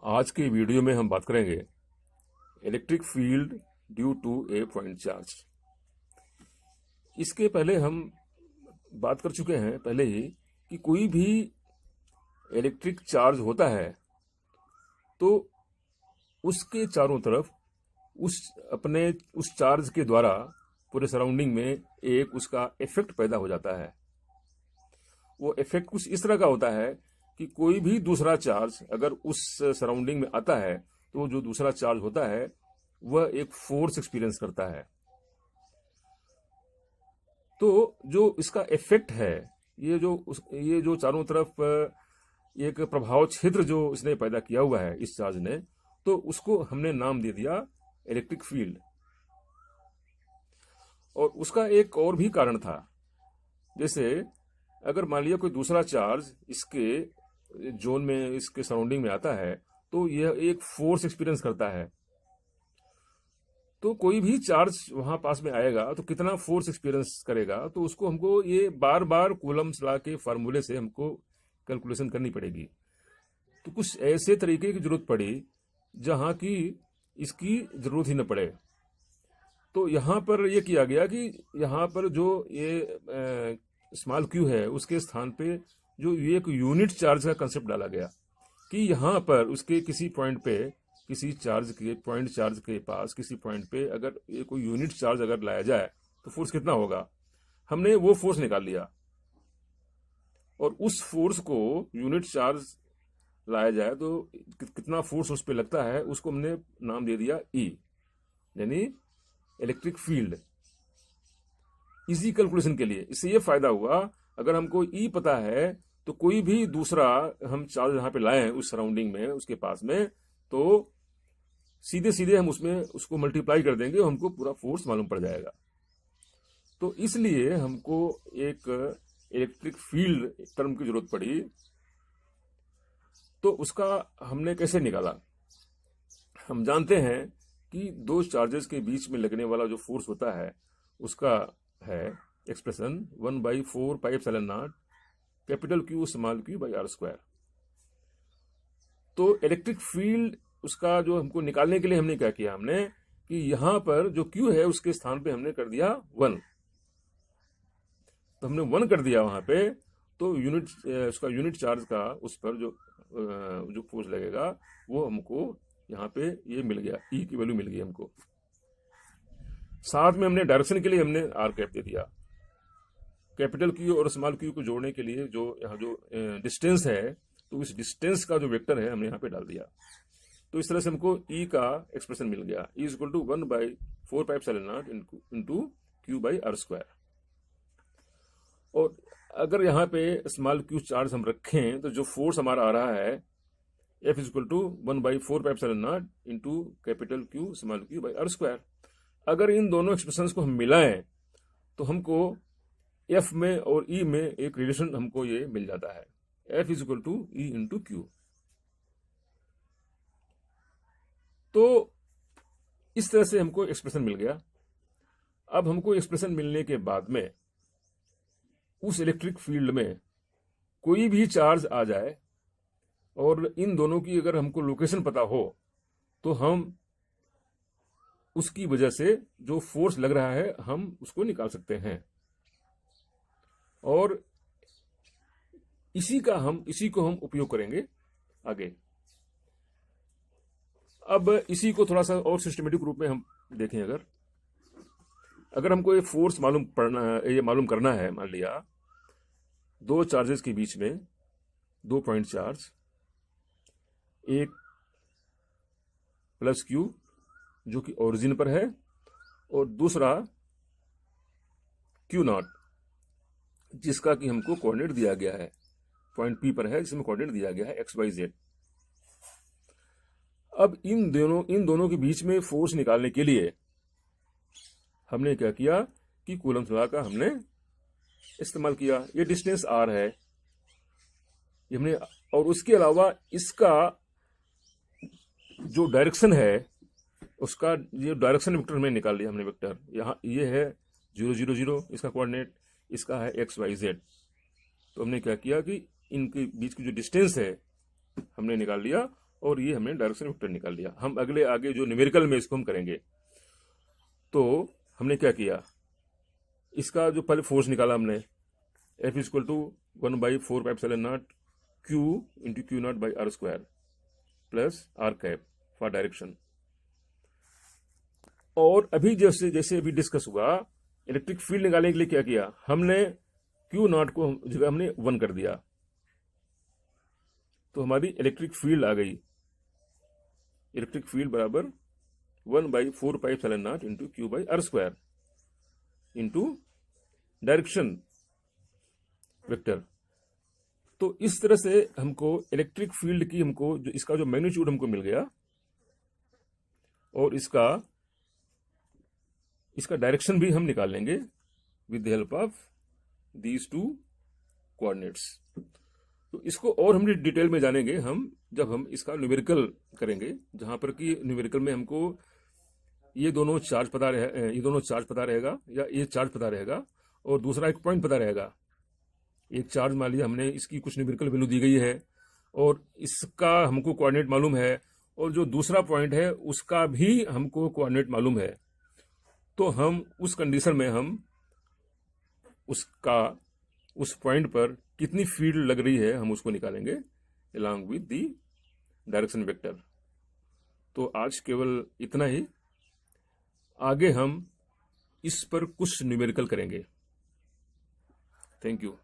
आज के वीडियो में हम बात करेंगे electric field due to a point charge. इसके पहले हम बात कर चुके हैं पहले ही कि कोई भी इलेक्ट्रिक चार्ज होता है तो उसके चारों तरफ उस चार्ज के द्वारा पूरे सराउंडिंग में एक उसका इफेक्ट पैदा हो जाता है। वो इफेक्ट कुछ इस तरह का होता है कि कोई भी दूसरा चार्ज अगर उस सराउंडिंग में आता है तो जो दूसरा चार्ज होता है वह एक फोर्स एक्सपीरियंस करता है। तो जो इसका इफेक्ट है, ये जो चारों तरफ एक प्रभाव क्षेत्र जो इसने पैदा किया हुआ है इस चार्ज ने, तो उसको हमने नाम दे दिया इलेक्ट्रिक फील्ड। और उसका एक और भी कारण था, जैसे अगर मान लिया कोई दूसरा चार्ज इसके जोन में, इसके सराउंडिंग में आता है तो यह एक फोर्स एक्सपीरियंस करता है। तो कोई भी चार्ज वहां पास में आएगा तो कितना फोर्स एक्सपीरियंस करेगा, तो उसको हमको ये बार बार कूलम्स लॉ के फार्मूले से हमको कैलकुलेशन करनी पड़ेगी। तो कुछ ऐसे तरीके की जरूरत पड़ी जहां की इसकी जरूरत ही न पड़े। तो यहां पर यह किया गया कि यहां पर जो ये स्मॉल क्यू है उसके स्थान पे जो ये एक यूनिट चार्ज का कंसेप्ट डाला गया कि यहां पर उसके किसी पॉइंट पे, किसी चार्ज के पॉइंट चार्ज के पास किसी पॉइंट पे अगर ये कोई यूनिट चार्ज अगर लाया जाए तो फोर्स कितना होगा। हमने वो फोर्स निकाल लिया और उस फोर्स को यूनिट चार्ज लाया जाए तो कितना फोर्स उस पर लगता है उसको हमने नाम दे दिया ई, यानी इलेक्ट्रिक फील्ड। इसी कैलकुलेशन के लिए इससे ये फायदा हुआ, अगर हमको ई पता है तो कोई भी दूसरा हम चार्ज यहां पे लाए उस सराउंडिंग में, उसके पास में, तो सीधे सीधे हम उसमें उसको मल्टीप्लाई कर देंगे और हमको पूरा फोर्स मालूम पड़ जाएगा। तो इसलिए हमको एक इलेक्ट्रिक फील्ड टर्म की जरूरत पड़ी। तो उसका हमने कैसे निकाला। हम जानते हैं कि दो चार्जेस के बीच में लगने वाला जो फोर्स होता है उसका है expression 1/4πε0 capital Q small Q by R square. तो इलेक्ट्रिक फील्ड उसका जो हमको निकालने के लिए हमने क्या किया, हमने कि यहां पर जो क्यू है उसके स्थान पे हमने कर दिया 1। तो हमने 1 कर दिया वहां पे, तो उसका यूनिट चार्ज का उस पर जो फोर्स लगेगा वो हमको यहाँ पे ये मिल गया, ई की वैल्यू मिल गई हमको। साथ में हमने डायरेक्शन के लिए हमने आर कैप दे दिया। कैपिटल क्यू और स्मॉल क्यू को जोड़ने के लिए जो यहाँ जो डिस्टेंस है, तो इस डिस्टेंस का जो वेक्टर है हमने यहाँ पे डाल दिया। तो इस तरह से हमको ई का एक्सप्रेशन मिल गया, E is equal to 1/4πε0 into Q by R square. और अगर यहाँ पे स्मॉल क्यू चार्ज हम रखें तो जो फोर्स हमारा आ रहा है F is equal to 1/4πε0 into capital Q small Q by R square. अगर इन दोनों एक्सप्रेशंस को हम मिलाएं तो हमको F में और E में एक रिलेशन हमको ये मिल जाता है, F is equal to E into q. तो इस तरह से हमको एक्सप्रेशन मिल गया। अब हमको एक्सप्रेशन मिलने के बाद में उस इलेक्ट्रिक फील्ड में कोई भी चार्ज आ जाए और इन दोनों की अगर हमको लोकेशन पता हो तो हम उसकी वजह से जो फोर्स लग रहा है हम उसको निकाल सकते हैं। और इसी को हम उपयोग करेंगे आगे। अब इसी को थोड़ा सा और सिस्टमेटिक रूप में हम देखें। अगर हमको ये फोर्स मालूम करना है, मान लिया दो चार्जेस के बीच में दो पॉइंट चार्ज, एक प्लस क्यू जो कि ओरिजिन पर है और दूसरा क्यू नॉट जिसका कि हमको कोऑर्डिनेट दिया गया है, पॉइंट पी पर है जिसमें कोऑर्डिनेट दिया गया है XYZ। अब इन दोनों के बीच में फोर्स निकालने के लिए हमने क्या किया कि कूलम्स लॉ का हमने इस्तेमाल किया। ये डिस्टेंस r है ये हमने, और उसके अलावा इसका जो डायरेक्शन है उसका ये डायरेक्शन वेक्टर में निकाल लिया हमने। वेक्टर यहाँ ये है 0 0 0 इसका कोऑर्डिनेट, इसका है XYZ। तो हमने क्या किया कि इनके बीच की जो डिस्टेंस है हमने निकाल लिया और ये हमने डायरेक्शन वेक्टर निकाल लिया। हम अगले आगे जो न्यूमेरिकल में इसको हम करेंगे, तो हमने क्या किया, इसका जो पहले फोर्स निकाला हमने, F equal to 1/4πε0 Q into Q0/r² plus r cap for direction. और अभी जैसे जैसे अभी डिस्कस हुआ, इलेक्ट्रिक फील्ड निकालने के लिए क्या किया हमने, Q0 को जगह हमने 1 कर दिया, तो हमारी इलेक्ट्रिक फील्ड आ गई। इलेक्ट्रिक फील्ड बराबर 1/4πε0 into Q/r² into direction vector. तो इस तरह से हमको इलेक्ट्रिक फील्ड की हमको जो इसका जो मैग्नीट्यूड हमको मिल गया, और इसका डायरेक्शन भी हम निकाल लेंगे with the help of these two coordinates. तो इसको और हम डिटेल में जानेंगे हम जब हम इसका न्यूमेरिकल करेंगे, जहां पर कि न्यूमेरिकल में हमको ये दोनों चार्ज पता रहेगा या ये चार्ज पता रहेगा, और दूसरा एक पॉइंट पता रहेगा। एक चार्ज मान लिया हमने, इसकी कुछ न्यूमेरिकल वैल्यू दी गई है और इसका हमको कोऑर्डिनेट मालूम है, और जो दूसरा पॉइंट है उसका भी हमको कोऑर्डिनेट मालूम है। तो हम उस कंडीशन में हम उस पॉइंट पर कितनी फील्ड लग रही है हम उसको निकालेंगे along with the direction vector. तो आज केवल इतना ही, आगे हम इस पर कुछ न्यूमेरिकल करेंगे। Thank you.